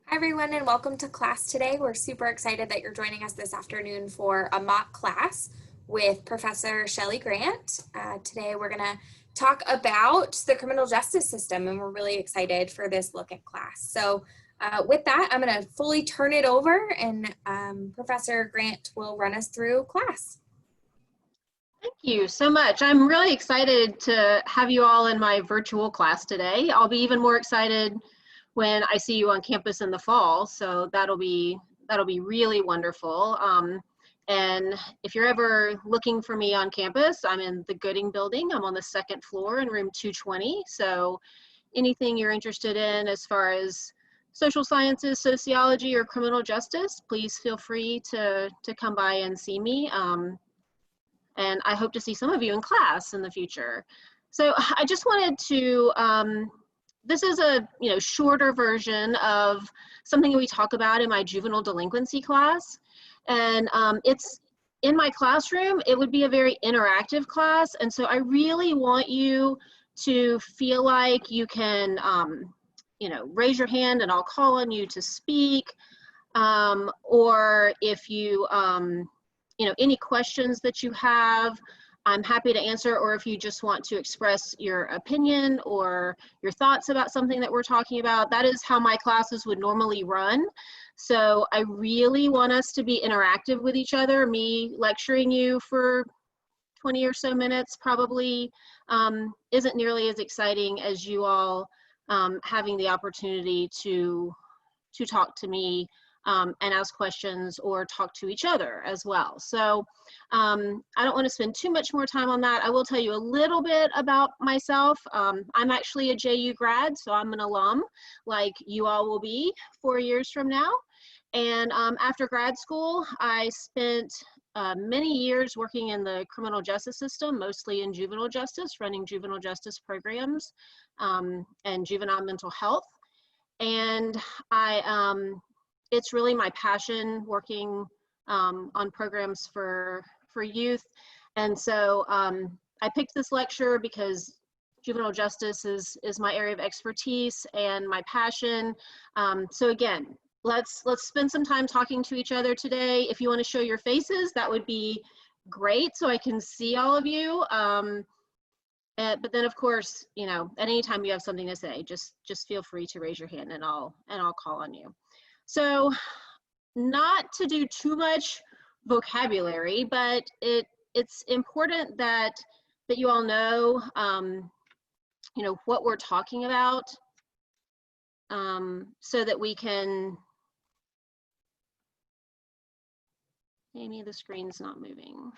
Hi everyone and welcome to class today. We're super excited that you're joining us this afternoon for a mock class with Professor Shelley Grant. Today we're going to talk about the criminal justice system and we're really excited for this look at class. So with that, I'm going to fully turn it over and Professor Grant will run us through class. Thank you so much. I'm really excited to have you all in my virtual class today. I'll be even more excited when I see you on campus in the fall, so that'll be really wonderful. And if you're ever looking for me on campus, I'm in the Gooding building. I'm on the second floor in room 220. So anything you're interested in as far as social sciences, sociology, or criminal justice, please feel free to come by and see me. And I hope to see some of you in class in the future. So I just wanted to, this is a shorter version of something we talk about in my juvenile delinquency class. And it's in my classroom, it would be a very interactive class. And so I really want you to feel like you can, raise your hand and I'll call on you to speak. Or if you, any questions that you have, I'm happy to answer, or if you just want to express your opinion or your thoughts about something that we're talking about, that is how my classes would normally run. So I really want us to be interactive with each other. Me lecturing you for 20 or so minutes probably isn't nearly as exciting as you all having the opportunity to talk to me and ask questions or talk to each other as well. So I don't want to spend too much more time on that. I will tell you a little bit about myself. I'm actually a JU grad, so I'm an alum like you all will be 4 years from now. And after grad school, I spent many years working in the criminal justice system, mostly in juvenile justice, running juvenile justice programs and juvenile mental health. And it's really my passion working on programs for youth. And so I picked this lecture because juvenile justice is my area of expertise and my passion. So again, let's spend some time talking to each other today. If you want to show your faces, that would be great so I can see all of you. But then of course, at any time you have something to say, just feel free to raise your hand and I'll call on you. So not to do too much vocabulary, but it's important that you all know, what we're talking about so that we can, maybe the screen's not moving.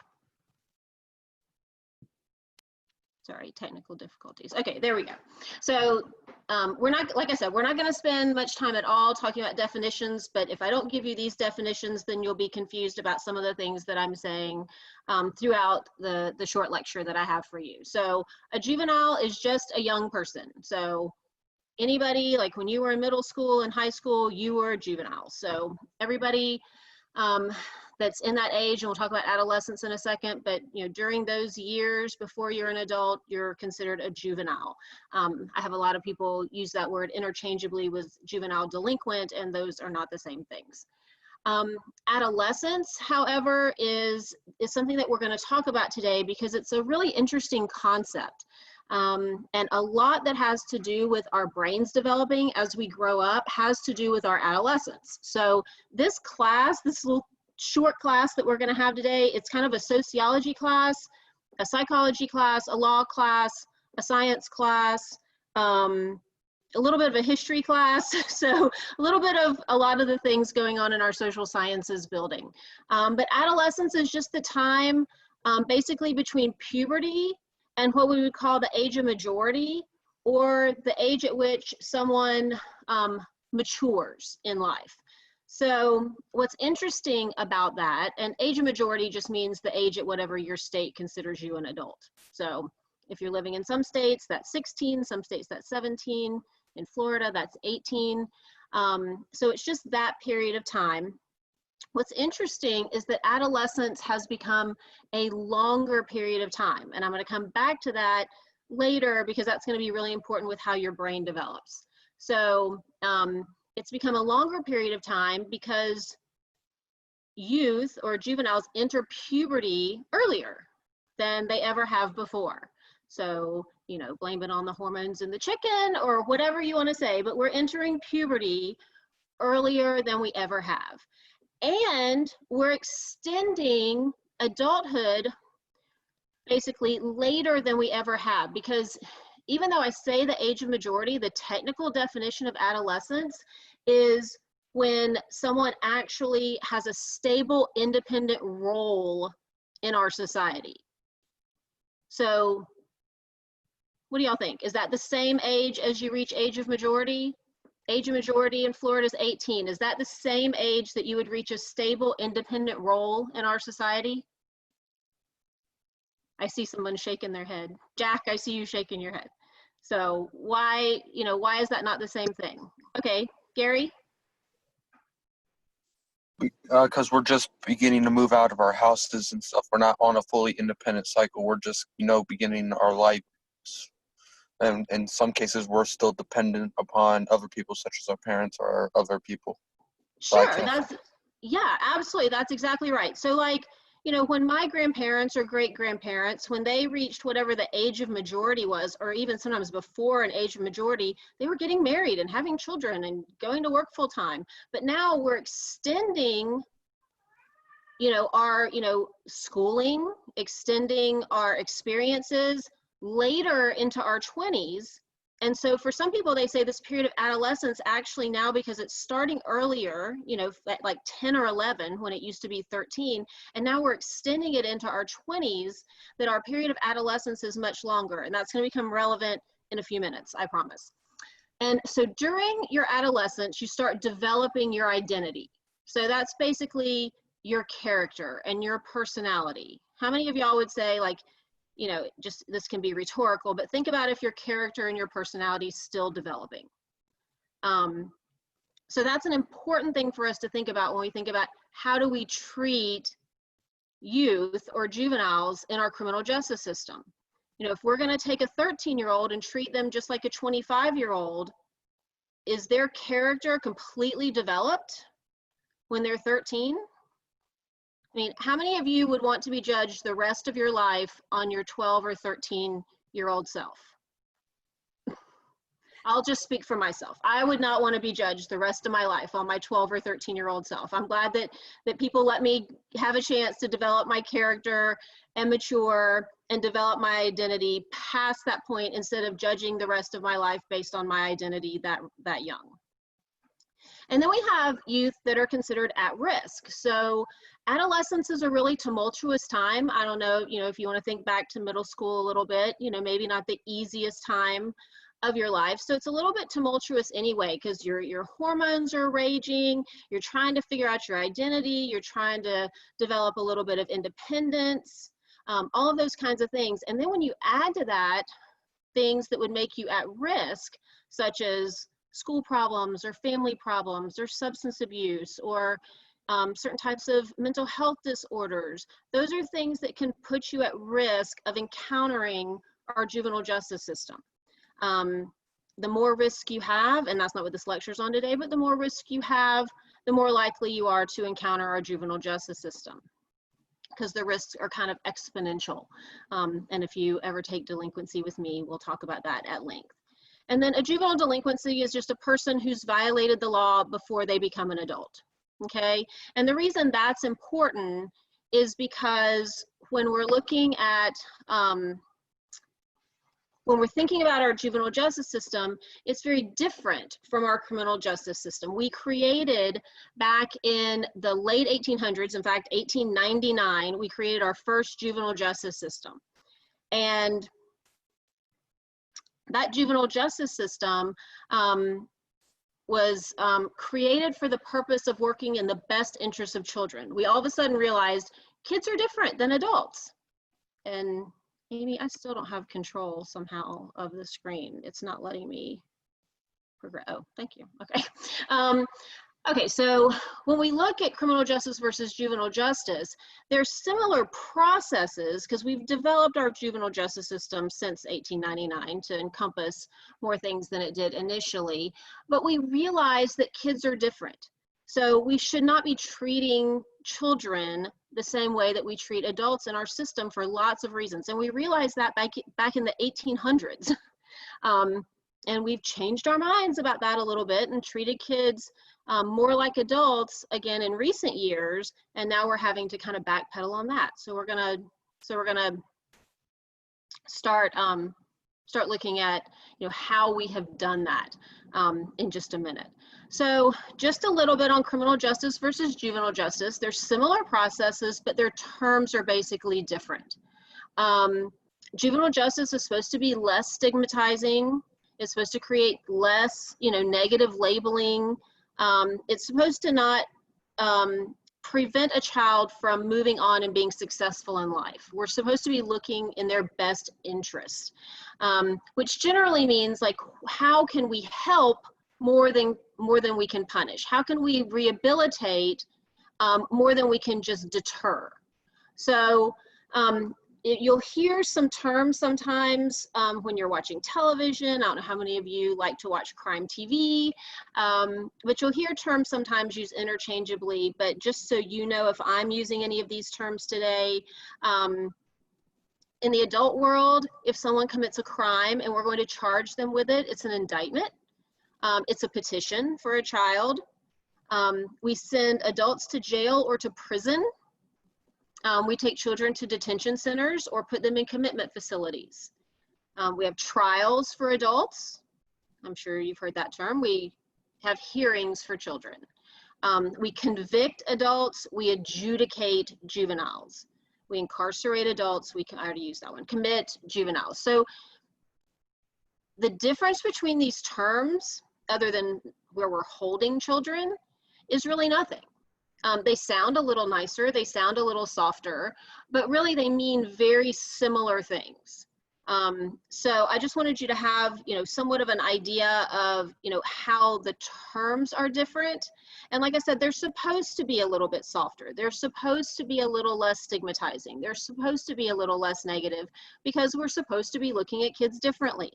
Sorry, technical difficulties. Okay, there we go. So we're not, like I said, we're not going to spend much time at all talking about definitions, but if I don't give you these definitions, then you'll be confused about some of the things that I'm saying throughout the short lecture that I have for you. So a juvenile is just a young person. So anybody, like when you were in middle school and high school, you were a juvenile. So everybody that's in that age, and we'll talk about adolescence in a second, but during those years before you're an adult, you're considered a juvenile. I have a lot of people use that word interchangeably with juvenile delinquent, and those are not the same things. Adolescence, however, is something that we're going to talk about today because it's a really interesting concept. And a lot that has to do with our brains developing as we grow up has to do with our adolescence. So this class, this little short class that we're going to have today, it's kind of a sociology class, a psychology class, a law class, a science class, a little bit of a history class. So a little bit of a lot of the things going on in our social sciences building. But adolescence is just the time basically between puberty and what we would call the age of majority, or the age at which someone matures in life. So what's interesting about that, and age of majority just means the age at whatever your state considers you an adult. So if you're living in some states, that's 16, some states that's 17, in Florida, that's 18. So it's just that period of time. What's interesting is that adolescence has become a longer period of time. And I'm going to come back to that later because that's going to be really important with how your brain develops. So it's become a longer period of time because youth or juveniles enter puberty earlier than they ever have before. So, you know, blame it on the hormones in the chicken or whatever you want to say, but we're entering puberty earlier than we ever have. And we're extending adulthood basically later than we ever have, because even though I say the age of majority, the technical definition of adolescence is when someone actually has a stable, independent role in our society. So what do y'all think? Is that the same age as you reach age of majority? Age of majority in Florida is 18. Is that the same age that you would reach a stable, independent role in our society? I see someone shaking their head. Jack, I see you shaking your head. So why, you know, why is that not the same thing? Okay, Gary? Because we're just beginning to move out of our houses and stuff. We're not on a fully independent cycle. We're just, you know, beginning our lives. And in some cases, we're still dependent upon other people, such as our parents or other people. Sure, yeah, absolutely. That's exactly right. So like, you know, when my grandparents or great grandparents, when they reached whatever the age of majority was, or even sometimes before an age of majority, they were getting married and having children and going to work full time. But now we're extending, you know, our, you know, schooling, extending our experiences later into our 20s. And so for some people, they say this period of adolescence actually now, because it's starting earlier, you know, like 10 or 11 when it used to be 13, and now we're extending it into our 20s, that our period of adolescence is much longer. And that's going to become relevant in a few minutes, I promise. And so during your adolescence, you start developing your identity. So that's basically your character and your personality. How many of y'all would say, like, you know, just this can be rhetorical, but think about if your character and your personality is still developing. So that's an important thing for us to think about when we think about how do we treat youth or juveniles in our criminal justice system. You know, if we're going to take a 13-year-old and treat them just like a 25-year-old, is their character completely developed when they're 13? I mean, how many of you would want to be judged the rest of your life on your 12 or 13-year-old self? I'll just speak for myself. I would not want to be judged the rest of my life on my 12 or 13-year-old self. I'm glad that people let me have a chance to develop my character and mature and develop my identity past that point, instead of judging the rest of my life based on my identity that young. And then we have youth that are considered at risk. So adolescence is a really tumultuous time. I don't know, you know, if you want to think back to middle school a little bit, you know, maybe not the easiest time of your life. So it's a little bit tumultuous anyway, because your hormones are raging, you're trying to figure out your identity, you're trying to develop a little bit of independence, all of those kinds of things. And then when you add to that things that would make you at risk, such as school problems or family problems or substance abuse or certain types of mental health disorders, those are things that can put you at risk of encountering our juvenile justice system. The more risk you have, and that's not what this lecture is on today, but the more risk you have, the more likely you are to encounter our juvenile justice system, because the risks are kind of exponential. And if you ever take delinquency with me, we'll talk about that at length. And then a juvenile delinquency is just a person who's violated the law before they become an adult, okay? And the reason that's important is because when we're looking at, when we're thinking about our juvenile justice system, it's very different from our criminal justice system. We created back in the late 1800s, in fact, 1899, we created our first juvenile justice system. And that juvenile justice system was created for the purpose of working in the best interest of children. We all of a sudden realized kids are different than adults. And Amy, I still don't have control somehow of the screen. It's not letting me progress. Oh, thank you. Okay. Okay, so when we look at criminal justice versus juvenile justice, there's similar processes because we've developed our juvenile justice system since 1899 to encompass more things than it did initially, but we realize that kids are different. So we should not be treating children the same way that we treat adults in our system for lots of reasons. And we realized that back in the 1800s. And we've changed our minds about that a little bit and treated kids more like adults again in recent years, and now we're having to kind of backpedal on that. So we're gonna start looking at how we have done that in just a minute. So just a little bit on criminal justice versus juvenile justice. They're similar processes, but their terms are basically different. Juvenile justice is supposed to be less stigmatizing. It's supposed to create less, negative labeling. It's supposed to not prevent a child from moving on and being successful in life. We're supposed to be looking in their best interest, which generally means like, how can we help more than we can punish? How can we rehabilitate more than we can just deter? So you'll hear some terms sometimes when you're watching television. I don't know how many of you like to watch crime TV, but you'll hear terms sometimes used interchangeably. But just so you know, if I'm using any of these terms today, in the adult world, if someone commits a crime and we're going to charge them with it, it's an indictment. It's a petition for a child. We send adults to jail or to prison. We take children to detention centers or put them in commitment facilities. We have trials for adults. I'm sure you've heard that term. We have hearings for children. We convict adults. We adjudicate juveniles. We incarcerate adults. I already used that one. Commit juveniles. So the difference between these terms, other than where we're holding children, is really nothing. They sound a little nicer, they sound a little softer, but really they mean very similar things. So I just wanted you to have, somewhat of an idea of, how the terms are different. And like I said, they're supposed to be a little bit softer. They're supposed to be a little less stigmatizing. They're supposed to be a little less negative because we're supposed to be looking at kids differently.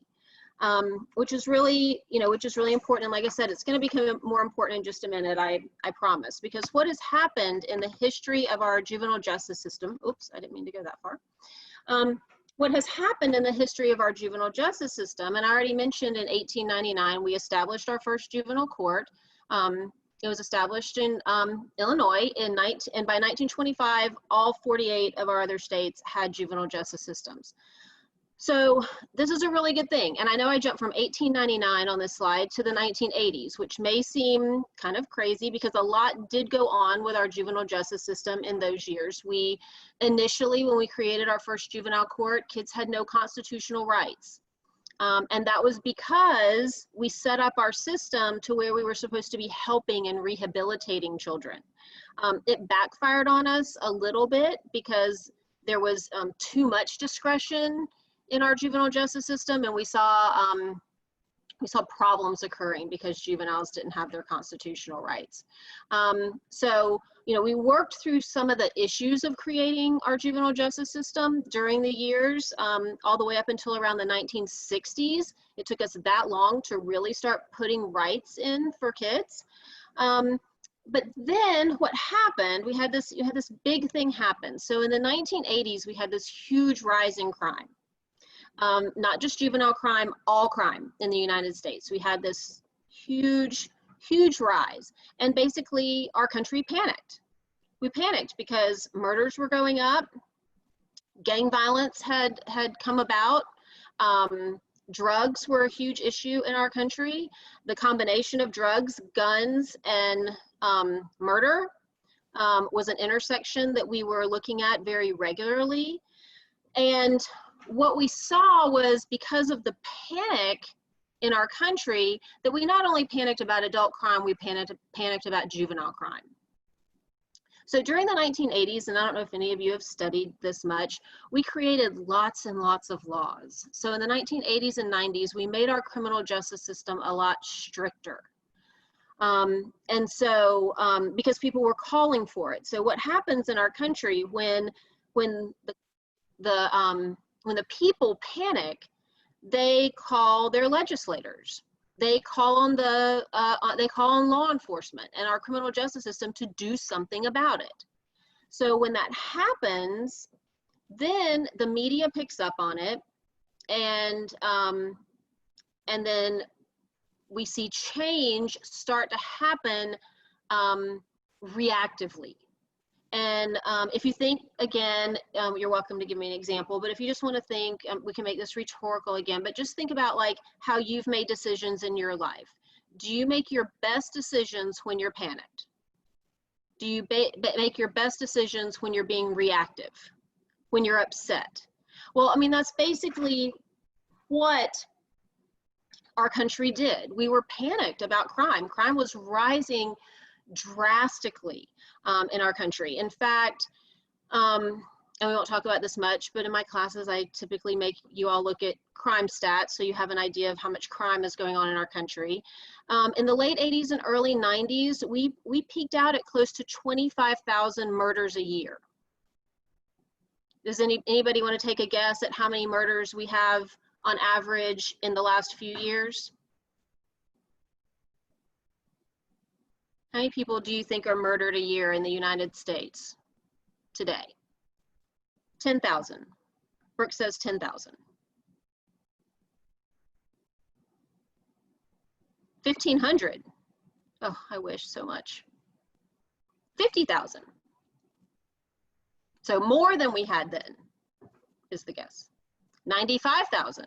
Which is really important. And like I said, it's going to become more important in just a minute, I promise, because what has happened in the history of our juvenile justice system, oops, I didn't mean to go that far. What has happened in the history of our juvenile justice system, and I already mentioned in 1899, we established our first juvenile court. It was established in Illinois and by 1925, all 48 of our other states had juvenile justice systems. So this is a really good thing. And I know I jumped from 1899 on this slide to the 1980s, which may seem kind of crazy because a lot did go on with our juvenile justice system in those years. We initially, when we created our first juvenile court, kids had no constitutional rights. And that was because we set up our system to where we were supposed to be helping and rehabilitating children. It backfired on us a little bit because there was too much discretion in our juvenile justice system, and we saw problems occurring because juveniles didn't have their constitutional rights. So, we worked through some of the issues of creating our juvenile justice system during the years, all the way up until around the 1960s. It took us that long to really start putting rights in for kids. But then what happened, you had this big thing happen. So in the 1980s, we had this huge rise in crime. Not just juvenile crime, all crime in the United States. We had this huge rise, and basically our country panicked. We panicked because murders were going up, gang violence had come about, drugs were a huge issue in our country. The combination of drugs, guns, and murder was an intersection that we were looking at very regularly. And what we saw was, because of the panic in our country, that we not only panicked about adult crime, we panicked about juvenile crime. So during the 1980s, and I don't know if any of you have studied this much, we created lots and lots of laws. So in the 1980s and 90s, we made our criminal justice system a lot stricter. And so, because people were calling for it. So what happens in our country when the people panic, they call their legislators. They call on law enforcement and our criminal justice system to do something about it. So when that happens, then the media picks up on it, and then we see change start to happen reactively. And if you think, again, you're welcome to give me an example, but if you just want to think, we can make this rhetorical again, but just think about like how you've made decisions in your life. Do you make your best decisions when you're panicked? Do you make your best decisions when you're being reactive, when you're upset? Well, I mean, that's basically what our country did. We were panicked about crime. Crime was rising drastically in our country. In fact, and we won't talk about this much, but in my classes, I typically make you all look at crime stats so you have an idea of how much crime is going on in our country. In the late 80s and early 90s, we peaked out at close to 25,000 murders a year. Does anybody want to take a guess at how many murders we have on average in the last few years? How many people do you think are murdered a year in the United States today? 10,000. Brooke says 10,000. 1,500. Oh, I wish so much. 50,000. So more than we had then, is the guess. 95,000.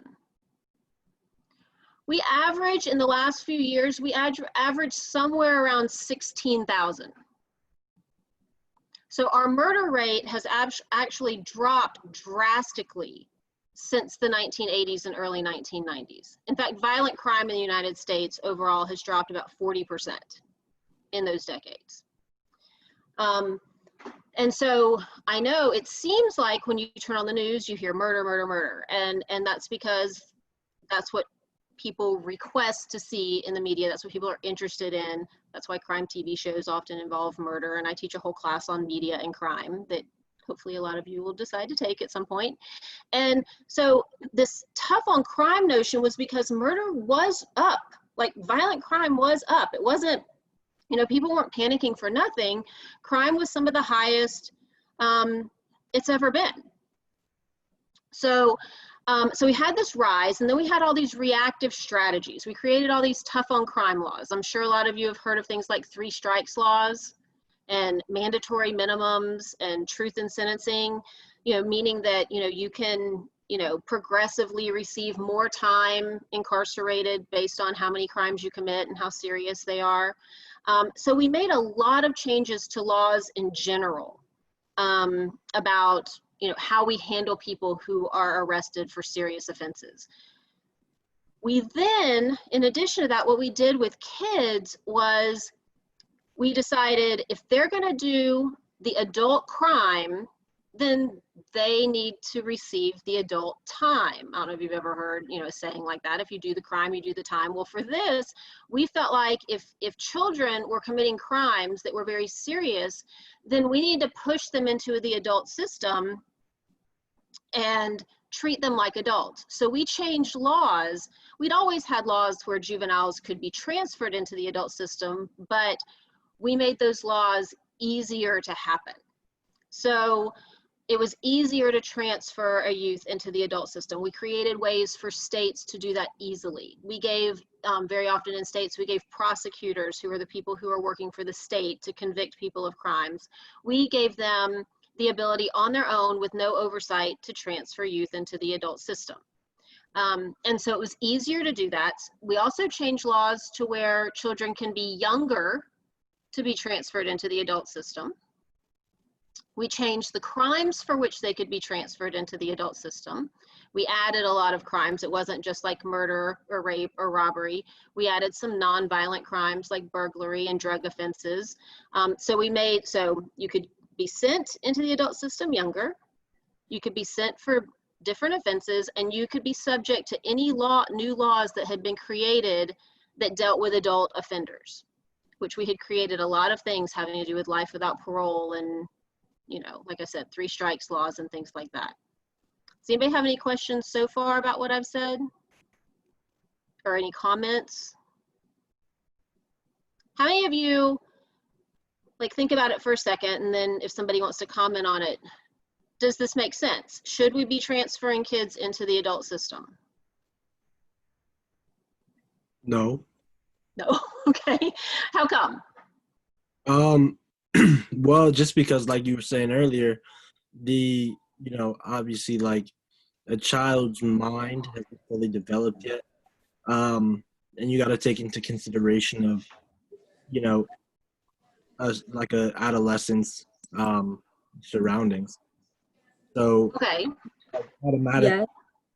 We average, in the last few years, we average somewhere around 16,000. So our murder rate has actually dropped drastically since the 1980s and early 1990s. In fact, violent crime in the United States overall has dropped about 40% in those decades. And so I know it seems like when you turn on the news, you hear murder, murder, murder. And that's because that's what people request to see in the media. That's what people are interested in. That's why crime TV shows often involve murder. And I teach a whole class on media and crime that hopefully a lot of you will decide to take at some point. And so this tough on crime notion was because murder was up, like violent crime was up. It wasn't, you know, people weren't panicking for nothing. Crime was some of the highest it's ever been. So we had this rise, and then we had all these reactive strategies. We created all these tough on crime laws. I'm sure a lot of you have heard of things like 3 strikes laws and mandatory minimums and truth in sentencing, you know, meaning that, you know, you can, you know, progressively receive more time incarcerated based on how many crimes you commit and how serious they are. So we made a lot of changes to laws in general about, you know, how we handle people who are arrested for serious offenses. We then, in addition to that, what we did with kids was we decided if they're going to do the adult crime, then they need to receive the adult time. I don't know if you've ever heard, you know, a saying like that. If you do the crime, you do the time. Well, for this, we felt like if children were committing crimes that were very serious, then we need to push them into the adult system and treat them like adults. So we changed laws. We'd always had laws where juveniles could be transferred into the adult system, but we made those laws easier to happen. So it was easier to transfer a youth into the adult system. We created ways for states to do that easily. We gave, very often in states, we gave prosecutors, who are the people who are working for the state, to convict people of crimes. We gave them the ability on their own with no oversight to transfer youth into the adult system. And so it was easier to do that. We also changed laws to where children can be younger to be transferred into the adult system. We changed the crimes for which they could be transferred into the adult system. We added a lot of crimes. It wasn't just like murder or rape or robbery. We added some non-violent crimes like burglary and drug offenses. So you could be sent into the adult system younger, you could be sent for different offenses, and you could be subject to any new laws that had been created that dealt with adult offenders. which we had created a lot of things having to do with life without parole and, you know, like I said, 3 strikes laws and things like that. Does anybody have any questions so far about what I've said? Or any comments? How many of you, like, think about it for a second, and then if somebody wants to comment on it, does this make sense? Should we be transferring kids into the adult system? No. No. Okay. How come? Well, just because, like you were saying earlier, obviously, like, a child's mind hasn't fully developed yet. And you got to take into consideration of, you know, like a adolescent's surroundings. So Okay. automatic,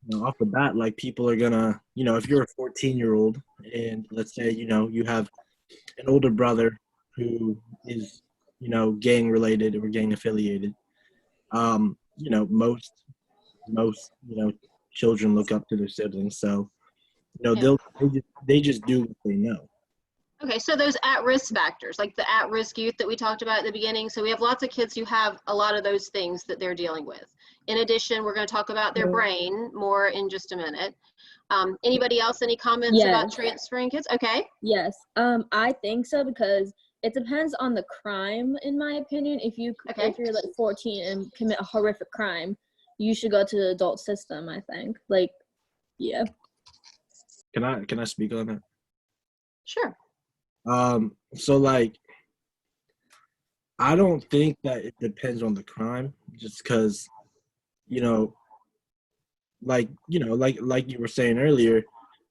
Yeah. off the bat, like, people are gonna, if you're a 14-year-old and let's say, you have an older brother who is, gang related or gang affiliated, most children look up to their siblings. So, Yeah. they just do what they know. Okay, so those at-risk factors, like the at-risk youth that we talked about at the beginning. So we have lots of kids who have a lot of those things that they're dealing with. In addition, we're going to talk about their brain more in just a minute. Anybody else, any comments about Yes. transferring kids? Okay. Yes. I think so, because it depends on the crime, in my opinion. If you're like 14 and commit a horrific crime, you should go to the adult system, I think. Like, yeah. Can I speak on that? Sure. So, like, I don't think that it depends on the crime, just because, like you were saying earlier,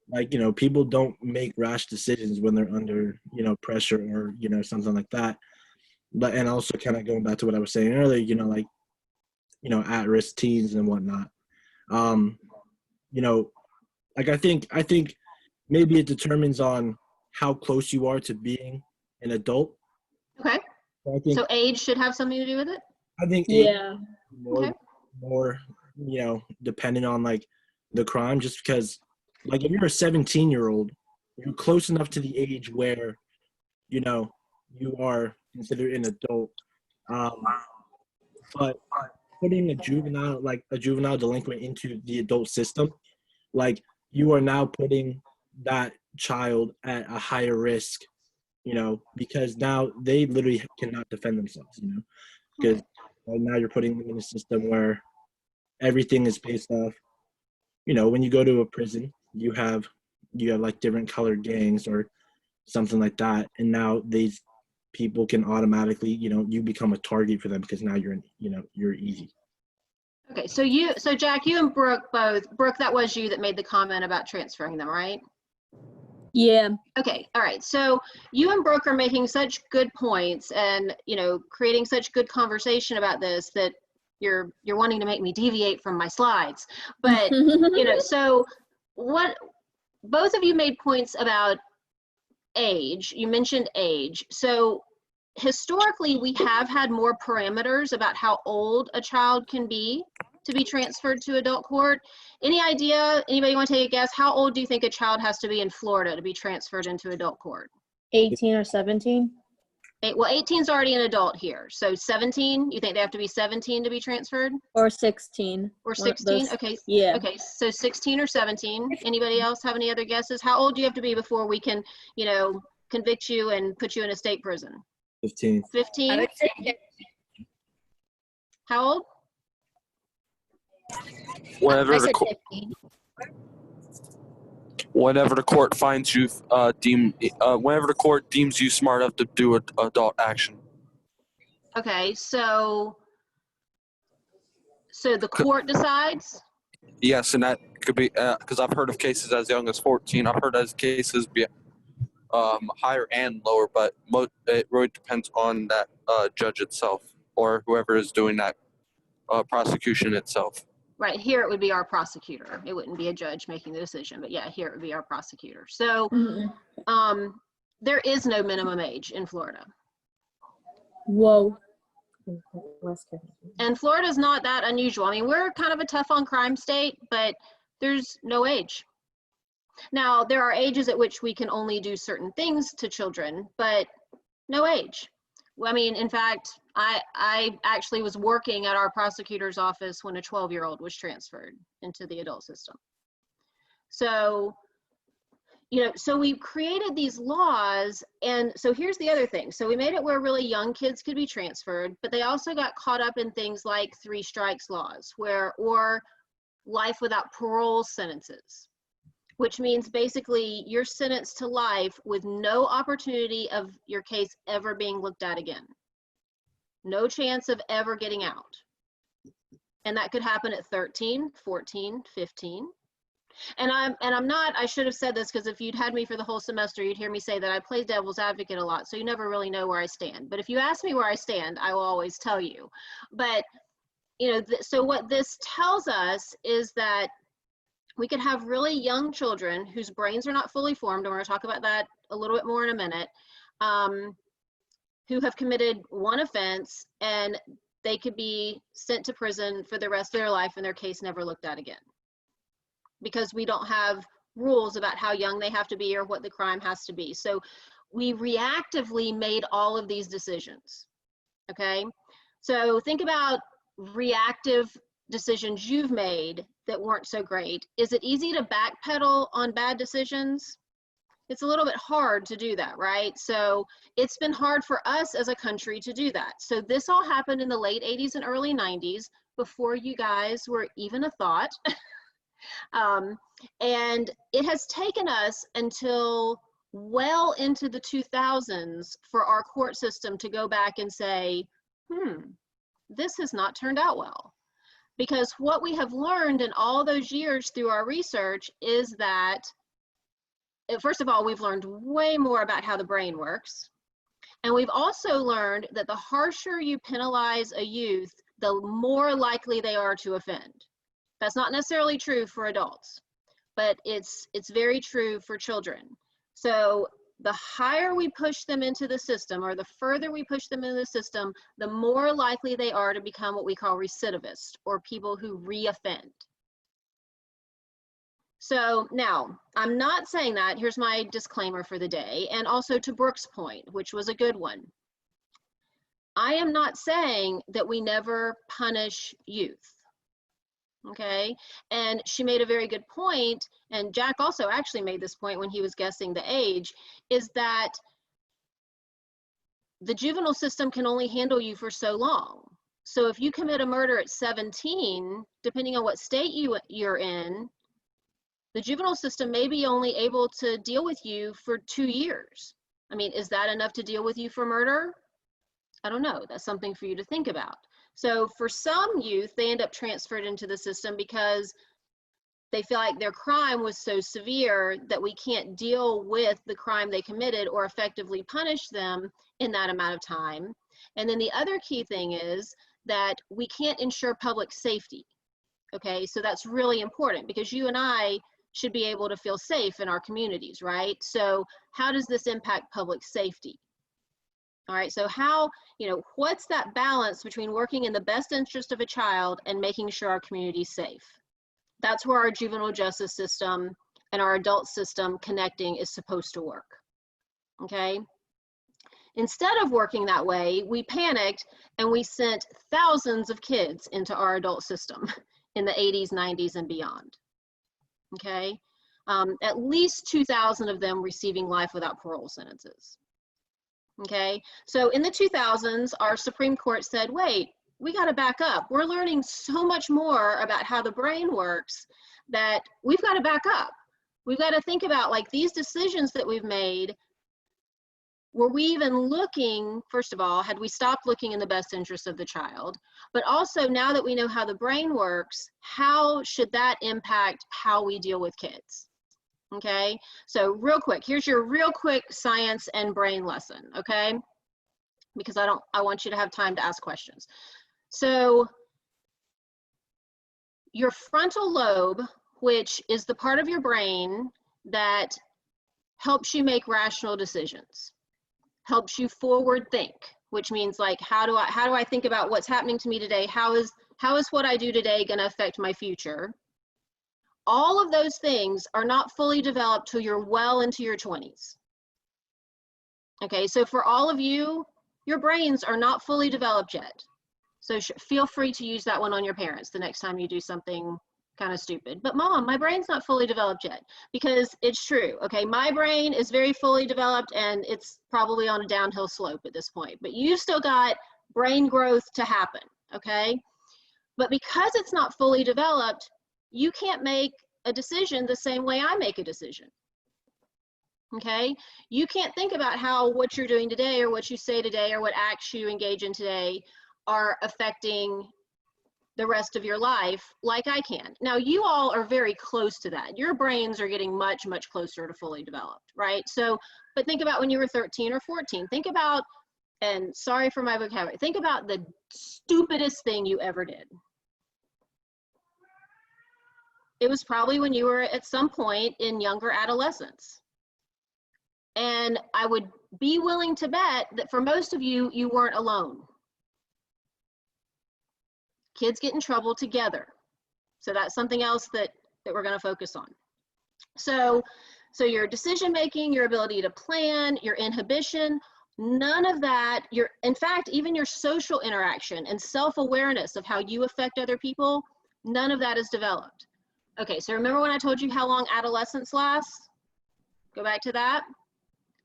like, people don't make rash decisions when they're under, pressure or, something like that. But, and also kind of going back to what I was saying earlier, like, at-risk teens and whatnot. Like, I think maybe it determines on how close you are to being an adult. Okay. So age should have something to do with it? I think Yeah. more, depending on, like, the crime, just because, like, if you're a 17-year-old, you're close enough to the age where, you are considered an adult. But putting a juvenile delinquent into the adult system, like, you are now putting that child at a higher risk, because now they literally cannot defend themselves, because now you're putting them in a system where everything is based off, when you go to a prison, you have like different colored gangs or something like that, and now these people can automatically, you become a target for them because now you're easy. Okay, so Jack, you and Brooke both, Brooke, that was you that made the comment about transferring them, right? Yeah. Okay, all right. So you and Brooke are making such good points and, creating such good conversation about this that you're wanting to make me deviate from my slides. But, so what, both of you made points about age. You mentioned age. So historically, we have had more parameters about how old a child can be to be transferred to adult court. Any idea, anybody want to take a guess? How old do you think a child has to be in Florida to be transferred into adult court? 18 or 17? Well, 18 is already an adult here. So 17, you think they have to be 17 to be transferred? Or 16. Or 16, okay. Yeah. Okay, so 16 or 17. Anybody else have any other guesses? How old do you have to be before we can, convict you and put you in a state prison? 15. 15? I would say How old? Whenever I the said court, 15. whenever the court finds you whenever the court deems you smart enough to do adult action. Okay, so the court decides? Yes, and that could be because I've heard of cases as young as 14. I've heard as cases be higher and lower, but it really depends on that judge itself or whoever is doing that prosecution itself. Right, here it would be our prosecutor. It wouldn't be a judge making the decision, but yeah, here it would be our prosecutor. So there is no minimum age in Florida. Whoa. And Florida's not that unusual. I mean, we're kind of a tough on crime state, but there's no age. Now, there are ages at which we can only do certain things to children, but no age. I mean, in fact, I actually was working at our prosecutor's office when a 12-year-old was transferred into the adult system. So, you know, so we created these laws, and so here's the other thing. So we made it where really young kids could be transferred, but they also got caught up in things like 3 strikes laws, or life without parole sentences, which means basically you're sentenced to life with no opportunity of your case ever being looked at again. No chance of ever getting out. And that could happen at 13, 14, 15. And I'm not, I should have said this, because if you'd had me for the whole semester, you'd hear me say that I play devil's advocate a lot, so you never really know where I stand. But if you ask me where I stand, I will always tell you. But, you know, so what this tells us is that we could have really young children whose brains are not fully formed, and we're going to talk about that a little bit more in a minute, who have committed one offense, and they could be sent to prison for the rest of their life and their case never looked at again, because we don't have rules about how young they have to be or what the crime has to be. So we reactively made all of these decisions, okay? So think about reactive decisions you've made that weren't so great. Is it easy to backpedal on bad decisions? It's a little bit hard to do that, right? So it's been hard for us as a country to do that. So this all happened in the late 80s and early 90s, before you guys were even a thought. And it has taken us until well into the 2000s for our court system to go back and say, this has not turned out well. Because what we have learned in all those years through our research is that, first of all, we've learned way more about how the brain works. And we've also learned that the harsher you penalize a youth, the more likely they are to offend. That's not necessarily true for adults, but it's very true for children. So the higher we push them into the system, or the further we push them into the system, the more likely they are to become what we call recidivists, or people who reoffend. So now, I'm not saying that, here's my disclaimer for the day, and also to Brooke's point, which was a good one. I am not saying that we never punish youth. Okay, and she made a very good point, and Jack also actually made this point when he was guessing the age, is that the juvenile system can only handle you for so long. So if you commit a murder at 17, depending on what state you're in, the juvenile system may be only able to deal with you for 2 years. I mean, is that enough to deal with you for murder? I don't know. That's something for you to think about. So for some youth, they end up transferred into the system because they feel like their crime was so severe that we can't deal with the crime they committed or effectively punish them in that amount of time. And then the other key thing is that we can't ensure public safety. Okay, so that's really important, because you and I should be able to feel safe in our communities, right? So how does this impact public safety? All right, so how, you know, what's that balance between working in the best interest of a child and making sure our community's safe? That's where our juvenile justice system and our adult system connecting is supposed to work, okay? Instead of working that way, we panicked and we sent thousands of kids into our adult system in the 80s, 90s, and beyond, okay? At least 2,000 of them receiving life without parole sentences. Okay, so in the 2000s, our Supreme Court said, wait, we got to back up. We're learning so much more about how the brain works that we've got to back up. We've got to think about, like, these decisions that we've made. Were we even looking, first of all, had we stopped looking in the best interest of the child? But also, now that we know how the brain works, how should that impact how we deal with kids? Okay, so real quick, here's your real quick science and brain lesson, okay? Because I want you to have time to ask questions. So your frontal lobe, which is the part of your brain that helps you make rational decisions, helps you forward think, which means, like, how do I think about what's happening to me today? How is what I do today going to affect my future? All of those things are not fully developed till you're well into your 20s. Okay, so for all of you, your brains are not fully developed yet. So feel free to use that one on your parents the next time you do something kind of stupid. But mom, my brain's not fully developed yet, because it's true. Okay, my brain is very fully developed and it's probably on a downhill slope at this point, but you've still got brain growth to happen. Okay, but because it's not fully developed, you can't make a decision the same way I make a decision. Okay, you can't think about how what you're doing today or what you say today or what acts you engage in today are affecting the rest of your life like I can. Now, you all are very close to that. Your brains are getting much, much closer to fully developed, right? So, but think about when you were 13 or 14. Think about, and sorry for my vocabulary, think about the stupidest thing you ever did. It was probably when you were at some point in younger adolescence. And I would be willing to bet that for most of you, you weren't alone. Kids get in trouble together. So that's something else that we're going to focus on. So your decision making, your ability to plan, your inhibition, none of that, in fact, even your social interaction and self-awareness of how you affect other people, none of that is developed. Okay, so remember when I told you how long adolescence lasts? Go back to that.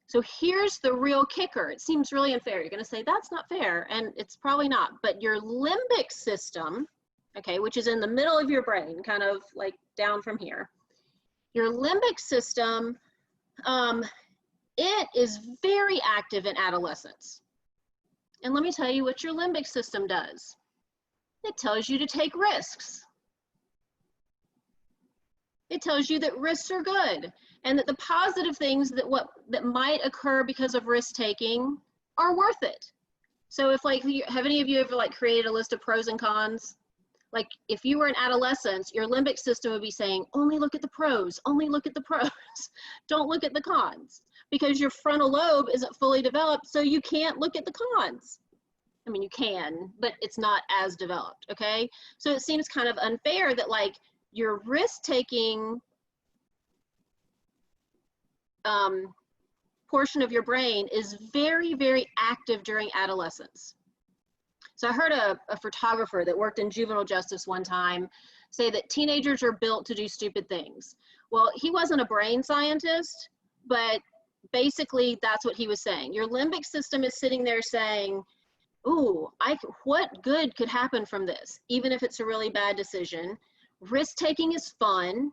So here's the real kicker. It seems really unfair. You're going to say, that's not fair, and it's probably not. But your limbic system, okay, which is in the middle of your brain, kind of like down from here, your limbic system, it is very active in adolescence. And let me tell you what your limbic system does. It tells you to take risks. It tells you that risks are good and that the positive things that might occur because of risk taking are worth it. So if have any of you ever created a list of pros and cons? Like if you were in adolescence, your limbic system would be saying, only look at the pros, only look at the pros. Don't look at the cons, because your frontal lobe isn't fully developed, so you can't look at the cons. I mean, you can, but it's not as developed, okay? So it seems kind of unfair that your risk-taking portion of your brain is very, very active during adolescence. So I heard a photographer that worked in juvenile justice one time say that teenagers are built to do stupid things. Well, he wasn't a brain scientist, but basically that's what he was saying. Your limbic system is sitting there saying, ooh, what good could happen from this, even if it's a really bad decision. Risk-taking is fun,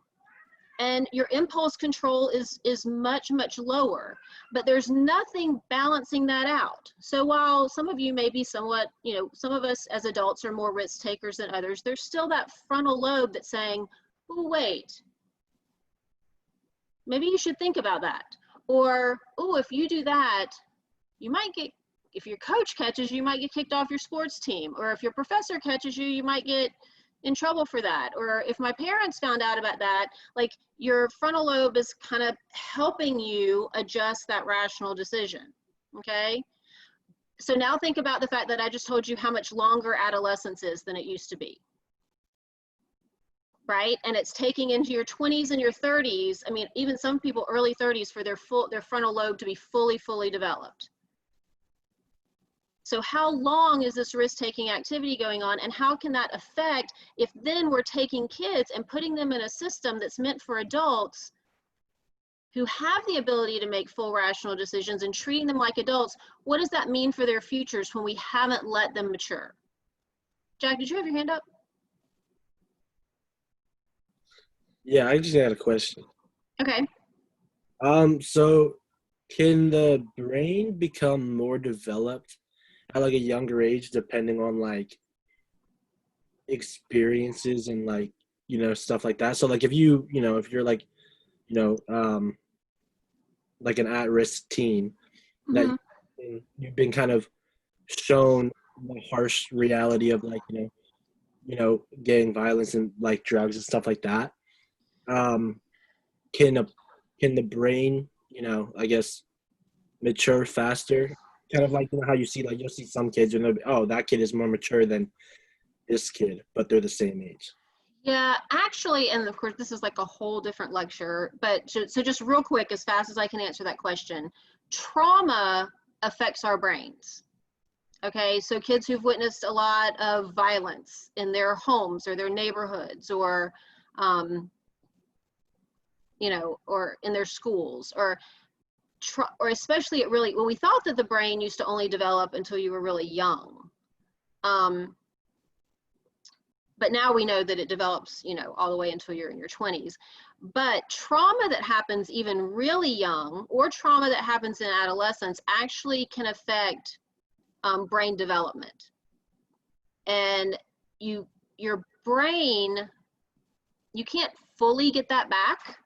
and your impulse control is much, much lower, but there's nothing balancing that out. So while some of you may be somewhat, some of us as adults are more risk takers than others, there's still that frontal lobe that's saying, oh, wait, maybe you should think about that. Or, oh, if you do that, you might get, if your coach catches you, you might get kicked off your sports team. Or if your professor catches you, you might get in trouble for that. Or if my parents found out about that, your frontal lobe is kind of helping you adjust that rational decision, okay? So now think about the fact that I just told you how much longer adolescence is than it used to be, right? And it's taking into your 20s and your 30s, I mean, even some people early 30s for their frontal lobe to be fully developed. So how long is this risk-taking activity going on, and how can that affect if then we're taking kids and putting them in a system that's meant for adults who have the ability to make full rational decisions and treating them like adults? What does that mean for their futures when we haven't let them mature? Jack, did you have your hand up? Yeah, I just had a question. Okay. So can the brain become more developed at a younger age depending on experiences and stuff like that? So if you if you're an at-risk teen, that you've been kind of shown the harsh reality of gang violence and drugs and stuff like that, can the brain I guess mature faster, kind of how you see you'll see some kids and oh, that kid is more mature than this kid, but they're the same age? Yeah, actually, and of course, this is like a whole different lecture, but so just real quick, as fast as I can answer that question, trauma affects our brains. Okay, so kids who've witnessed a lot of violence in their homes or their neighborhoods, or, you know, or in their schools, or especially when we thought that the brain used to only develop until you were really young. But now we know that it develops, you know, all the way until you're in your 20s. But trauma that happens even really young, or trauma that happens in adolescence, actually can affect brain development. And your brain, you can't fully get that back.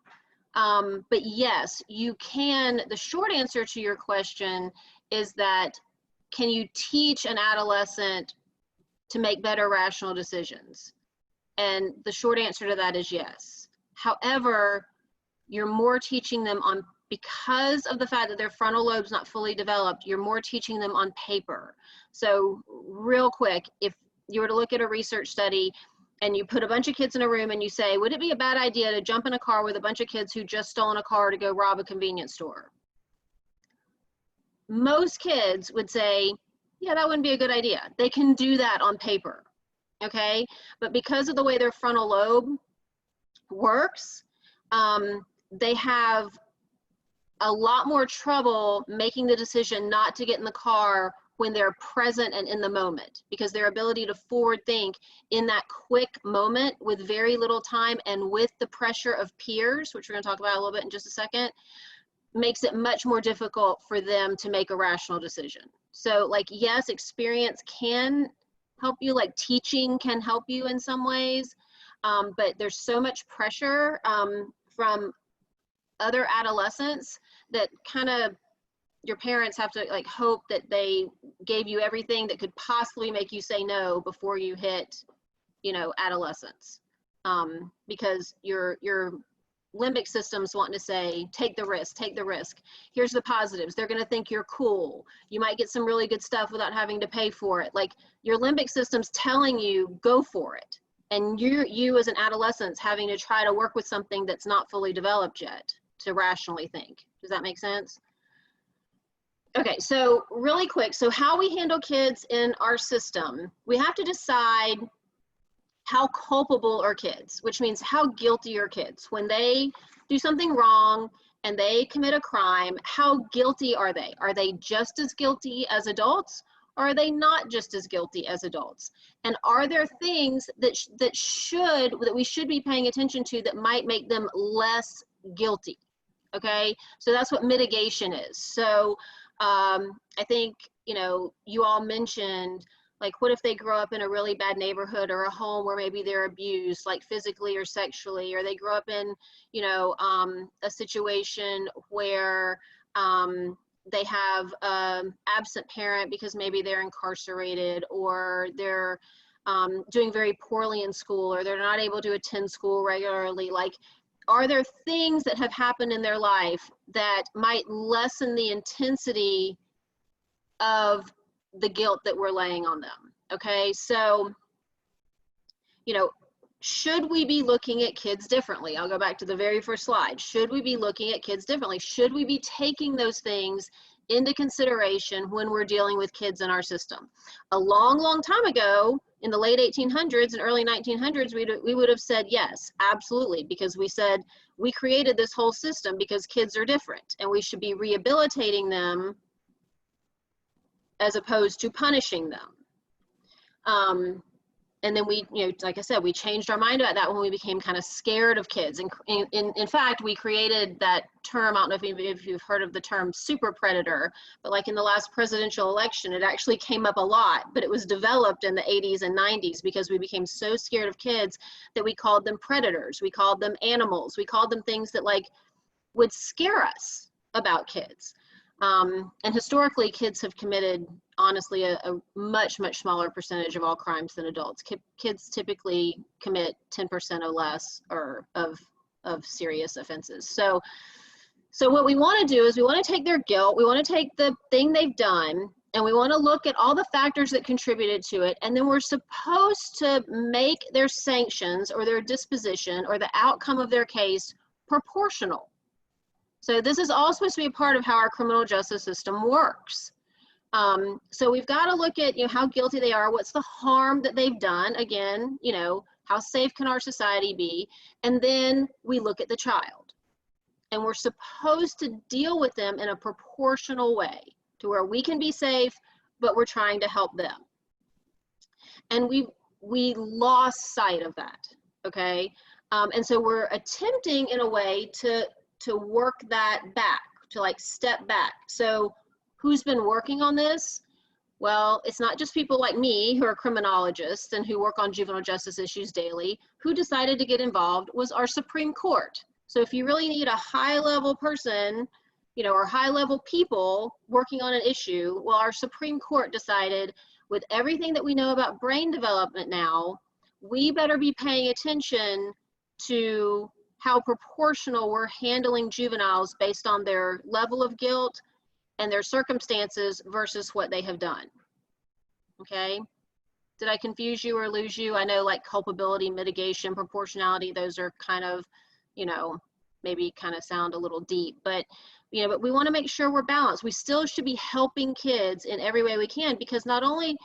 But yes, you can. The short answer to your question is that, can you teach an adolescent to make better rational decisions? And the short answer to that is yes. However, you're more teaching them on, because of the fact that their frontal lobe's not fully developed, you're more teaching them on paper. So real quick, if you were to look at a research study and you put a bunch of kids in a room and you say, would it be a bad idea to jump in a car with a bunch of kids who just stolen a car to go rob a convenience store? Most kids would say, yeah, that wouldn't be a good idea. They can do that on paper, okay? But because of the way their frontal lobe works, they have a lot more trouble making the decision not to get in the car when they're present and in the moment, because their ability to forward think in that quick moment with very little time and with the pressure of peers, which we're going to talk about a little bit in just a second, makes it much more difficult for them to make a rational decision. So like, yes, experience can help you, like teaching can help you in some ways, but there's so much pressure from other adolescents that kind of your parents have to like hope that they gave you everything that could possibly make you say no before you hit, you know, adolescence, because your limbic system's wanting to say, take the risk, take the risk. Here's the positives. They're going to think you're cool. You might get some really good stuff without having to pay for it. Like, your limbic system's telling you, go for it. And you as an adolescent having to try to work with something that's not fully developed yet to rationally think. Does that make sense? Okay, so really quick, so how we handle kids in our system, we have to decide how culpable are kids, which means how guilty are kids. When they do something wrong and they commit a crime, how guilty are they? Are they just as guilty as adults, or are they not just as guilty as adults? And are there things that we should be paying attention to that might make them less guilty? Okay, so that's what mitigation is. So I think, you know, you all mentioned, like, what if they grow up in a really bad neighborhood or a home where maybe they're abused, like physically or sexually, or they grow up in, you know, a situation where they have an absent parent because maybe they're incarcerated, or they're doing very poorly in school, or they're not able to attend school regularly. Like, are there things that have happened in their life that might lessen the intensity of the guilt that we're laying on them? Okay, so, you know, should we be looking at kids differently? I'll go back to the very first slide. Should we be looking at kids differently? Should we be taking those things into consideration when we're dealing with kids in our system? A long, long time ago, in the late 1800s and early 1900s, we would have said yes, absolutely, because we said we created this whole system because kids are different and we should be rehabilitating them as opposed to punishing them. And then we, you know, like I said, we changed our mind about that when we became kind of scared of kids. And in fact, we created that term, I don't know if you've heard of the term super predator, but like in the last presidential election, it actually came up a lot, but it was developed in the 80s and 90s because we became so scared of kids that we called them predators. We called them animals. We called them things that like would scare us about kids. And historically, kids have committed, honestly, a much, much smaller percentage of all crimes than adults. Kids typically commit 10% or less of serious offenses. So what we want to do is we want to take their guilt, we want to take the thing they've done, and And we want to look at all the factors that contributed to it. And then we're supposed to make their sanctions or their disposition or the outcome of their case proportional. So this is all supposed to be a part of how our criminal justice system works. So we've got to look at, how guilty they are, what's the harm that they've done, again, how safe can our society be? And then we look at the child. And we're supposed to deal with them in a proportional way to where we can be safe, but we're trying to help them. And we lost sight of that, okay? And so we're attempting in a way to work that back, to like step back. So who's been working on this? Well, it's not just people like me who are criminologists and who work on juvenile justice issues daily. Who decided to get involved was our Supreme Court. So if you really need a high-level person, or high-level people working on an issue, well, our Supreme Court decided, with everything that we know about brain development now, we better be paying attention to how proportional we're handling juveniles based on their level of guilt and their circumstances versus what they have done. Okay? Did I confuse you or lose you? I know like culpability, mitigation, proportionality, those are kind of, maybe kind of sound a little deep, but but we want to make sure we're balanced. We still should be helping kids in every way we can, because not only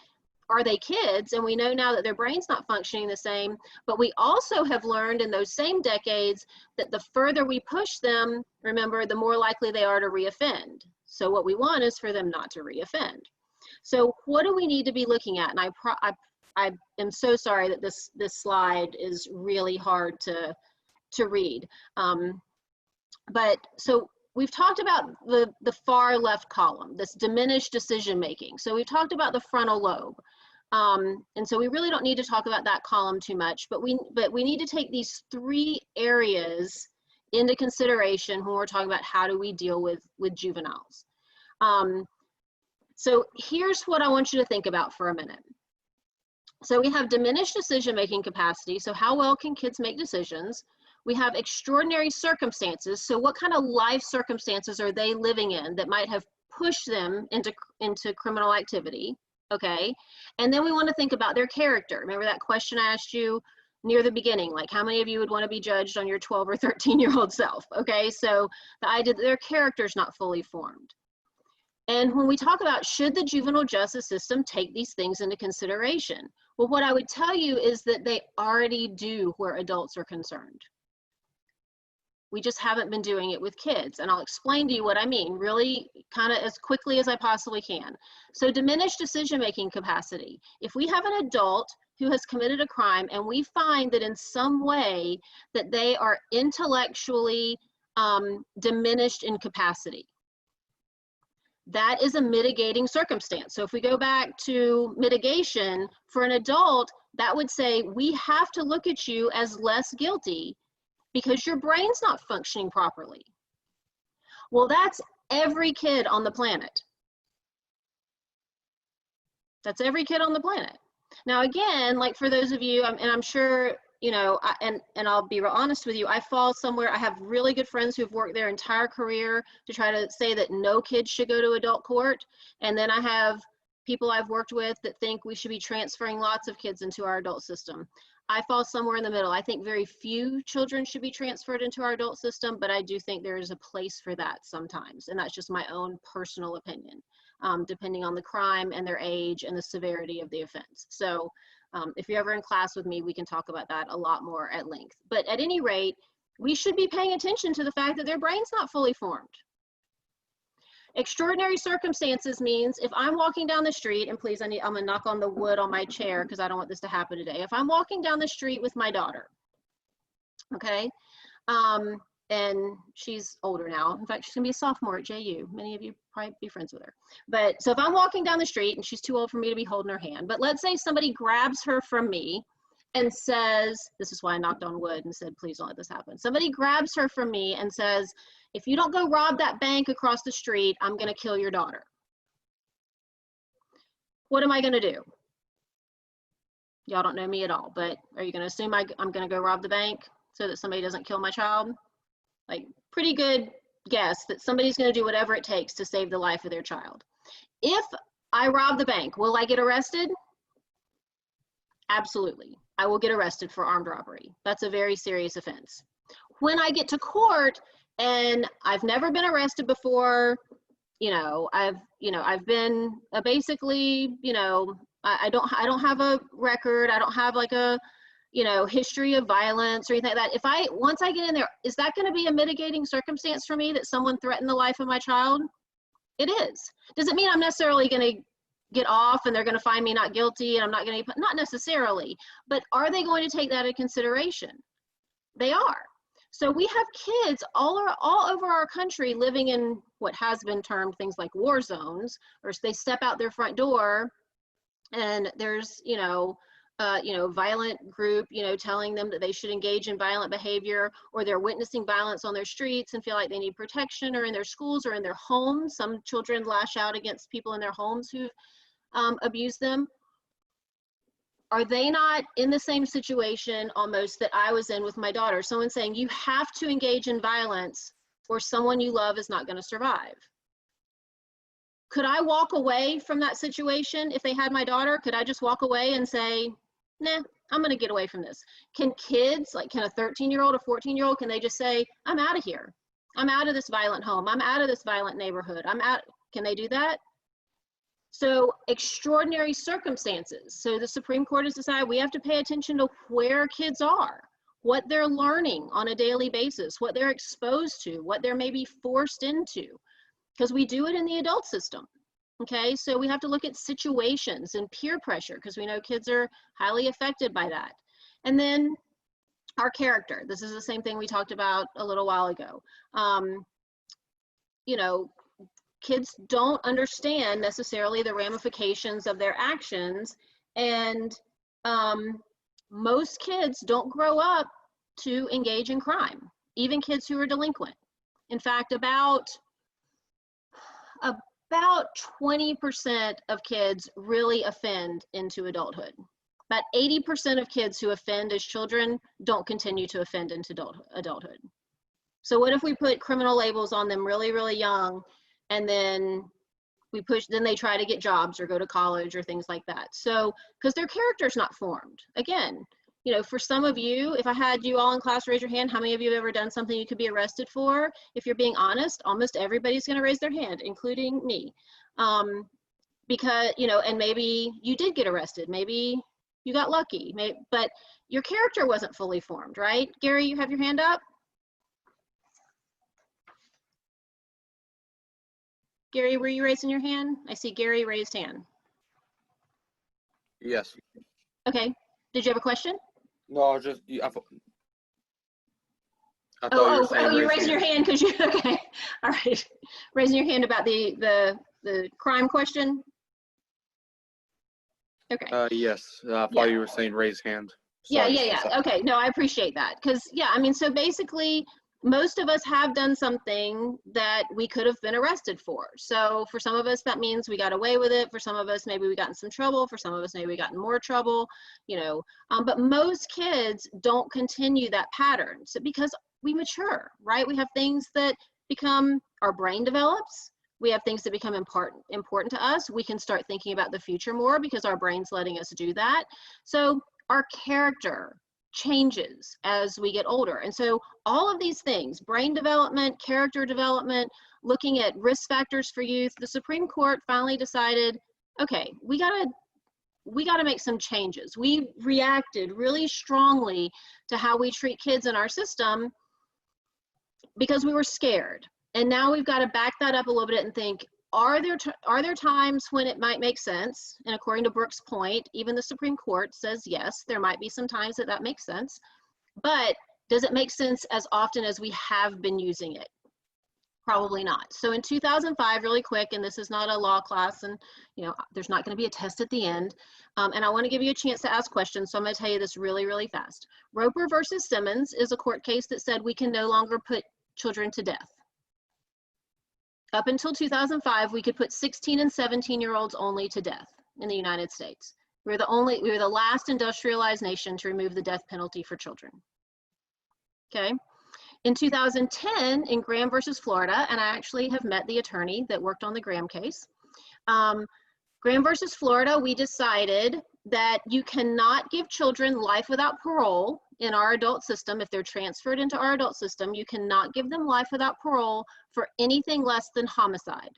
are they kids and we know now that their brain's not functioning the same, but we also have learned in those same decades that the further we push them, remember, the more likely they are to reoffend. So what we want is for them not to reoffend. So what do we need to be looking at? And I am so sorry that this slide is really hard to read. But so we've talked about the far left column, this diminished decision making. So we've talked about the frontal lobe. And so we really don't need to talk about that column too much, but we need to take these 3 areas into consideration when we're talking about how do we deal with juveniles. So here's what I want you to think about for a minute. So we have diminished decision-making capacity. So how well can kids make decisions? We have extraordinary circumstances. So what kind of life circumstances are they living in that might have pushed them into criminal activity? Okay. And then we want to think about their character. Remember that question I asked you near the beginning, like how many of you would want to be judged on your 12 or 13-year-old self? Okay. So the idea that their character is not fully formed. And when we talk about should the juvenile justice system take these things into consideration? Well, what I would tell you is that they already do where adults are concerned. We just haven't been doing it with kids. And I'll explain to you what I mean really kind of as quickly as I possibly can. So diminished decision-making capacity. If we have an adult who has committed a crime and we find that in some way that they are intellectually diminished in capacity, that is a mitigating circumstance. So if we go back to mitigation for an adult, that would say we have to look at you as less guilty because your brain's not functioning properly. Well, that's every kid on the planet. That's every kid on the planet. Now, again, like for those of you, and I'm sure, and I'll be real honest with you, I fall somewhere, I have really good friends who've worked their entire career to try to say that no kids should go to adult court. And then I have people I've worked with that think we should be transferring lots of kids into our adult system. I fall somewhere in the middle. I think very few children should be transferred into our adult system, but I do think there is a place for that sometimes. And that's just my own personal opinion, depending on the crime and their age and the severity of the offense. So if you're ever in class with me, we can talk about that a lot more at length. But at any rate, we should be paying attention to the fact that their brain's not fully formed. Extraordinary circumstances means if I'm walking down the street, and please, I'm gonna knock on the wood on my chair because I don't want this to happen today. If I'm walking down the street with my daughter, okay, and she's older now. In fact, she's gonna be a sophomore at JU. Many of you probably be friends with her. But so if I'm walking down the street and she's too old for me to be holding her hand, but let's say somebody grabs her from me and says, this is why I knocked on wood and said, please don't let this happen. Somebody grabs her from me and says, if you don't go rob that bank across the street, I'm gonna kill your daughter. What am I gonna do? Y'all don't know me at all, but are you gonna assume I'm gonna go rob the bank so that somebody doesn't kill my child? Like, pretty good guess that somebody's gonna do whatever it takes to save the life of their child. If I rob the bank. Will I get arrested? Absolutely. I will get arrested for armed robbery. That's a very serious offense. When I get to court and I've never been arrested before, I've been basically, I don't have a record. I don't have like a, history of violence or anything like that. Once I get in there, is that going to be a mitigating circumstance for me that someone threatened the life of my child? It is. Does it mean I'm necessarily going to get off and they're going to find me not guilty and I'm not going to, not necessarily, but are they going to take that into consideration? They are. So we have kids all over our country living in what has been termed things like war zones, or they step out their front door and there's, violent group, telling them that they should engage in violent behavior, or they're witnessing violence on their streets and feel like they need protection, or in their schools or in their homes. Some children lash out against people in their homes who've abused them. Are they not in the same situation almost that I was in with my daughter? Someone saying you have to engage in violence or someone you love is not going to survive. Could I walk away from that situation if they had my daughter? Could I just walk away and say, nah, I'm going to get away from this? Can kids, can a 13-year-old, a 14-year-old, can they just say, I'm out of here. I'm out of this violent home. I'm out of this violent neighborhood. I'm out. Can they do that? So extraordinary circumstances. So the Supreme Court has decided we have to pay attention to where kids are, what they're learning on a daily basis, what they're exposed to, what they're maybe forced into, because we do it in the adult system. Okay, so we have to look at situations and peer pressure because we know kids are highly affected by that. And then our character. This is the same thing we talked about a little while ago. Kids don't understand necessarily the ramifications of their actions, and most kids don't grow up to engage in crime, even kids who are delinquent. In fact, about 20% of kids really offend into adulthood. About 80% of kids who offend as children don't continue to offend into adulthood. So what if we put criminal labels on them really, really young, and then then they try to get jobs or go to college or things like that. So, because their character's not formed. Again, for some of you, if I had you all in class, raise your hand. How many of you have ever done something you could be arrested for? If you're being honest, almost everybody's going to raise their hand, including me. Because, and maybe you did get arrested. Maybe you got lucky, but your character wasn't fully formed, right? Gary, you have your hand up? Gary, were you raising your hand? I see Gary raised hand. Yes. Okay. Did you have a question? No, just I thought you were saying you're raising your hand because you okay. All right. Raising your hand about the crime question. Okay. Yes. I thought you were saying raise hand. Sorry. Yeah. Okay. No, I appreciate that because so basically, most of us have done something that we could have been arrested for. So for some of us, that means we got away with it. For some of us, maybe we got in some trouble. For some of us, maybe we got in more trouble, but most kids don't continue that pattern. So because we mature, right? We have things that our brain develops. We have things that become important to us. We can start thinking about the future more because our brain's letting us do that. So our character changes as we get older. And so all of these things, brain development, character development, looking at risk factors for youth, the Supreme Court finally decided, okay, we gotta make some changes. We reacted really strongly to how we treat kids in our system because we were scared. And now we've got to back that up a little bit and think, are there times when it might make sense? And according to Brooks' point, even the Supreme Court says, yes, there might be some times that makes sense. But does it make sense as often as we have been using it? Probably not. So in 2005, really quick, and this is not a law class, and there's not going to be a test at the end, and I want to give you a chance to ask questions, so I'm going to tell you this really, really fast. Roper versus Simmons is a court case that said we can no longer put children to death. Up until 2005, we could put 16 and 17-year-olds only to death in the United States. We were the last industrialized nation to remove the death penalty for children. Okay. In 2010, in Graham versus Florida, and I actually have met the attorney that worked on the Graham case, Graham versus Florida, we decided that you cannot give children life without parole in our adult system. If they're transferred into our adult system, you cannot give them life without parole for anything less than homicide.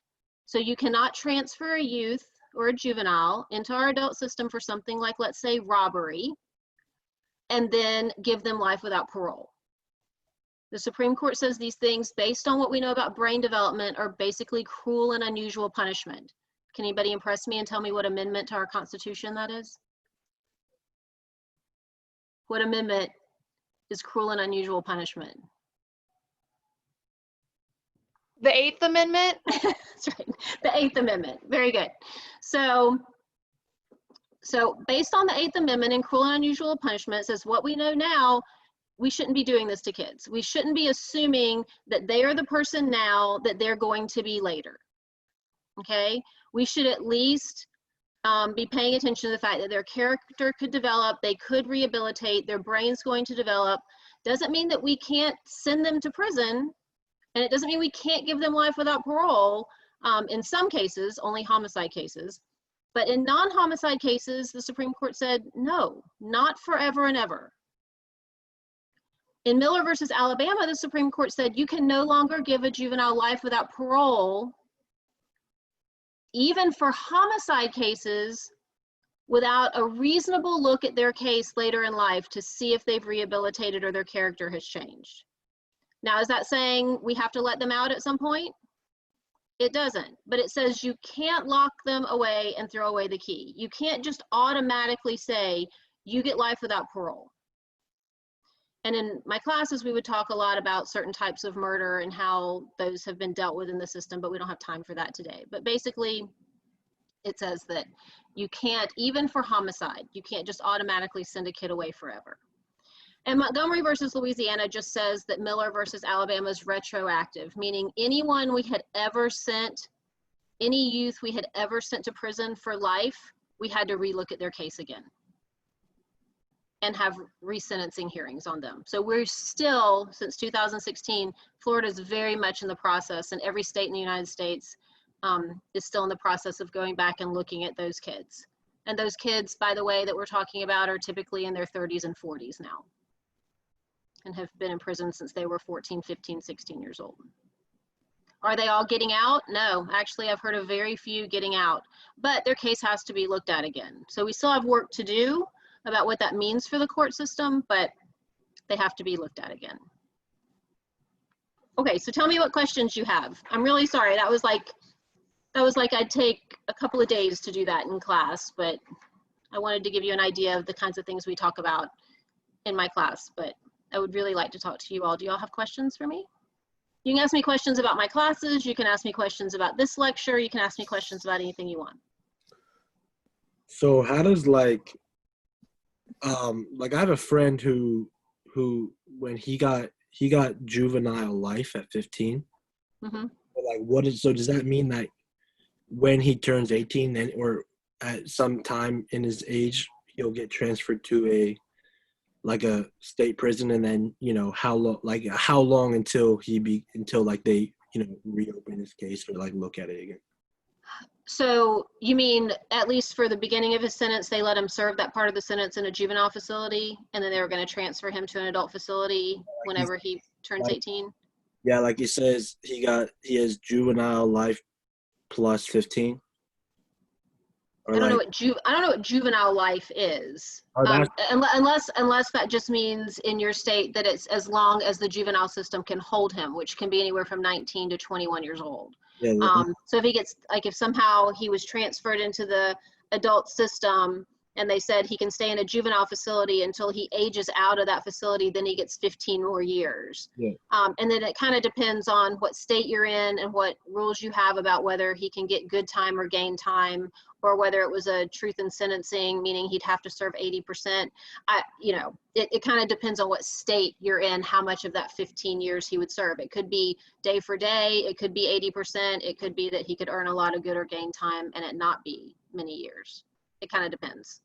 So you cannot transfer a youth or a juvenile into our adult system for something like, let's say, robbery, and then give them life without parole. The Supreme Court says these things, based on what we know about brain development, are basically cruel and unusual punishment. Can anybody impress me and tell me what amendment to our Constitution that is? What amendment is cruel and unusual punishment? The 8th Amendment? That's right, the 8th Amendment. Very good. So based on the 8th Amendment and cruel and unusual punishment, it says what we know now, we shouldn't be doing this to kids. We shouldn't be assuming that they are the person now that they're going to be later. Okay? We should at least be paying attention to the fact that their character could develop, they could rehabilitate, their brain's going to develop. Doesn't mean that we can't send them to prison, and it doesn't mean we can't give them life without parole. In some cases, only homicide cases. But in non-homicide cases, the Supreme Court said, no, not forever and ever. In Miller versus Alabama, the Supreme Court said you can no longer give a juvenile life without parole, even for homicide cases, without a reasonable look at their case later in life to see if they've rehabilitated or their character has changed. Now, is that saying we have to let them out at some point? It doesn't, but it says you can't lock them away and throw away the key. You can't just automatically say you get life without parole. And in my classes, we would talk a lot about certain types of murder and how those have been dealt with in the system, but we don't have time for that today. But basically, it says that you can't, even for homicide, you can't just automatically send a kid away forever. And Montgomery versus Louisiana just says that Miller versus Alabama is retroactive, meaning anyone we had ever sent, any youth we had ever sent to prison for life, we had to relook at their case again and have resentencing hearings on them. So we're still, since 2016, Florida is very much in the process, and every state in the United States is still in the process of going back and looking at those kids. And those kids, by the way, that we're talking about are typically in their 30s and 40s now and have been in prison since they were 14, 15, 16 years old. Are they all getting out? No, actually I've heard of very few getting out, but their case has to be looked at again. So we still have work to do about what that means for the court system, but they have to be looked at again. Okay, so tell me what questions you have. I'm really sorry, that was like I'd take a couple of days to do that in class, but I wanted to give you an idea of the kinds of things we talk about in my class, but I would really like to talk to you all. Do you all have questions for me? You can ask me questions about my classes, you can ask me questions about this lecture, you can ask me questions about anything you want. So how does I have a friend who when he got juvenile life at 15. Mm-hmm. So does that mean that when he turns 18 then or at some time in his age he'll get transferred to a state prison, and then how long until they reopen his case or look at it again? So you mean at least for the beginning of his sentence, they let him serve that part of the sentence in a juvenile facility, and then they were going to transfer him to an adult facility whenever he turns 18? Yeah, like he says, he has juvenile life plus 15. I don't know what juvenile life is. Unless that just means in your state that it's as long as the juvenile system can hold him, which can be anywhere from 19 to 21 years old. Yeah. So if he gets, if somehow he was transferred into the adult system and they said he can stay in a juvenile facility until he ages out of that facility, then he gets 15 more years. Yeah. And then it kind of depends on what state you're in and what rules you have about whether he can get good time or gain time, or whether it was a truth in sentencing, meaning he'd have to serve 80%. It kind of depends on what state you're in, how much of that 15 years he would serve. It could be day for day, it could be 80%, it could be that he could earn a lot of good or gain time and it not be many years. It kind of depends.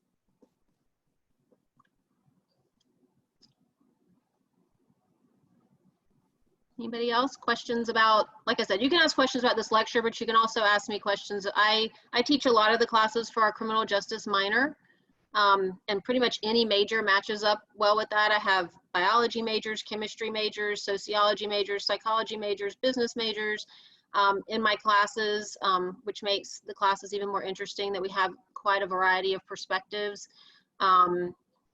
Anybody else? Questions about, like I said, you can ask questions about this lecture, but you can also ask me questions. I teach a lot of the classes for our criminal justice minor, and pretty much any major matches up well with that. I have biology majors, chemistry majors, sociology majors, psychology majors, business majors in my classes, which makes the classes even more interesting that we have quite a variety of perspectives.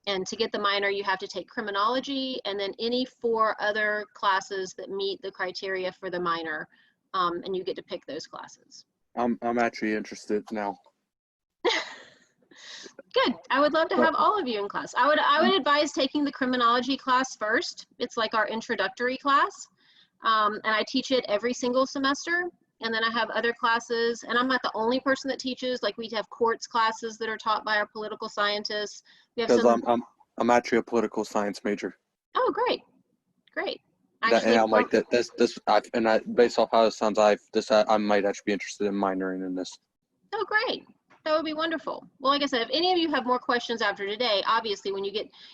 And to get the minor, you have to take criminology and then any 4 other classes that meet the criteria for the minor, and you get to pick those classes. I'm actually interested now. Good. I would love to have all of you in class. I would advise taking the criminology class first. It's like our introductory class, and I teach it every single semester. And then I have other classes, and I'm not the only person that teaches. Like we have courts classes that are taught by our political scientists. We have Because I'm actually a political science major. Oh, great, great. Actually, and I'm like that. Based off how it sounds, I might actually be interested in minoring in this. Oh, great. That would be wonderful. Well, like I said, if any of you have more questions after today, obviously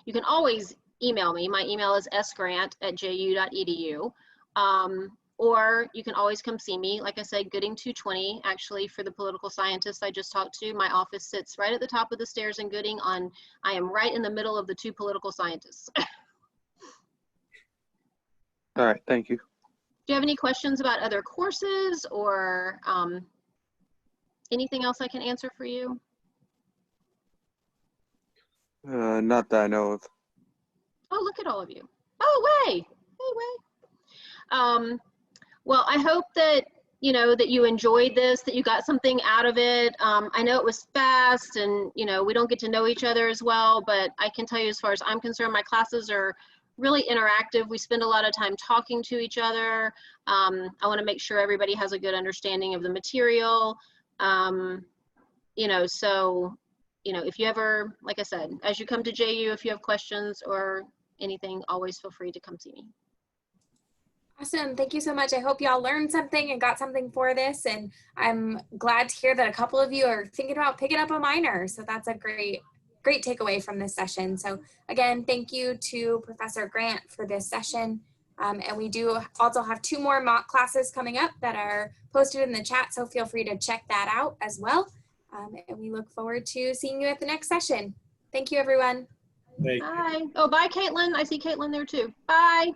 you can always email me. My email is sgrant@ju.edu. Or you can always come see me. Like I said, Gooding 220, actually, for the political scientists I just talked to, my office sits right at the top of the stairs in Gooding I am right in the middle of the 2 political scientists. All right, thank you. Do you have any questions about other courses or anything else I can answer for you? Not that I know of. Oh, look at all of you. Oh, Way. Hey, Way. Well, I hope that, that you enjoyed this, that you got something out of it. I know it was fast and, we don't get to know each other as well, but I can tell you as far as I'm concerned, my classes are really interactive. We spend a lot of time talking to each other. I want to make sure everybody has a good understanding of the material. So, if you ever, like I said, as you come to JU, if you have questions or anything, always feel free to come see me. Awesome. Thank you so much. I hope y'all learned something and got something for this. And I'm glad to hear that a couple of you are thinking about picking up a minor. So that's a great takeaway from this session. So again, thank you to Professor Grant for this session. And we do also have 2 more mock classes coming up that are posted in the chat. So feel free to check that out as well. And we look forward to seeing you at the next session. Thank you, everyone. Bye. Oh, bye, Caitlin. I see Caitlin there too. Bye.